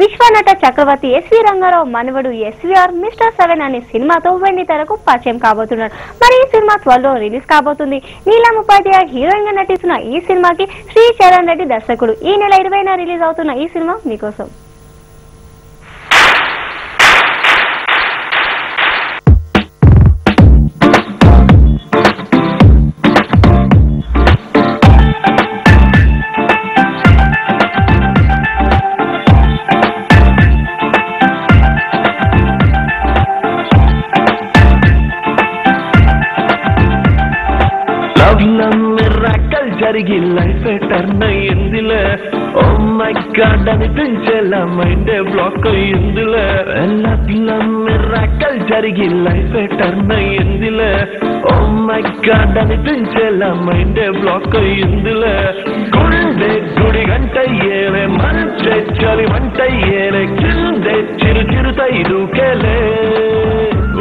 విశ్వనట చక్రవర్తి SV Rangarao మనవడు SVR mister 7 అనే సినిమాతో వెండితెరకు పరిచయం కాబోతున్నాడు. మరి ఈ సినిమా త్వరలో రిలీజ్ కాబోతుంది. నీలం ఉపాధ్యాయ హీరోయిన్ గా నటిస్తున్న ఈ సినిమాకి శ్రీ చరణ్ రెడ్డి దర్శకుడు. ఈ నెల 20న రిలీజ్ అవుతున్న ఈ సినిమా మీకోసం. జరిగి లైఫ్ టర్న్ అయ్యిందిలే. ఓ మై గాడ్ అనిపించేలా మైండే బ్లాక్ అయ్యిందిలే. మిరాకల్ జరిగి లైఫ్ టర్న్ అయ్యిందిలే. ఓ మై గాడ్ అనిపించేలా మైండే బ్లాక్ అయ్యిందిలే. గుండె గుడి గంట ఏలే మంచి చలి వంట ఏలే కిందే చిరు చిరుతై దూకేలే.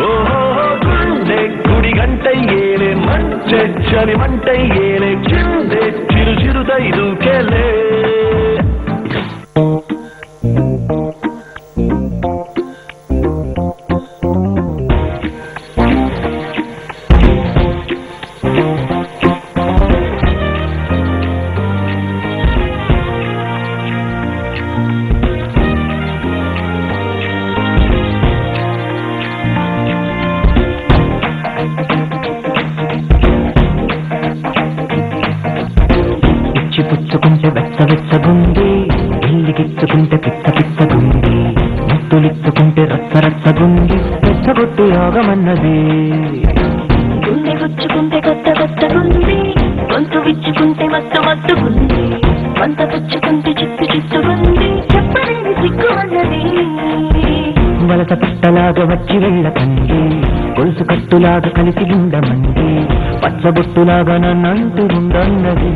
ఓహో గుండె గుడి గంట ఏలే మంచి చలి వంట ఏలే కిందే చిరు చిరుతై దూకేలే. పుచ్చుకుంటే వెచ్చ వెచ్చగుంది, ఇల్లిగిచ్చుకుంటే పిచ్చ పిచ్చగుంది, ముద్దులిచ్చుకుంటే రచ్చ రచ్చగుంది, పెద్దగొట్టు యోగమన్నది. గుండె గుచ్చుకుంటే కొత్త కొత్తగుంది, గొంతు విచ్చుకుంటే మత్తు మత్తుగుంది, వంత పుచ్చుకుంటే చిత్తు చిత్తుగుంది, చెప్పలేని సిగ్గు అన్నది. వలస పిట్టలాగా వచ్చి వెళ్ళకండి, గొలుసు కట్టులాగా కలిసి ఉండమండి, పచ్చబొట్టులాగా నన్నంటూ ఉండన్నది.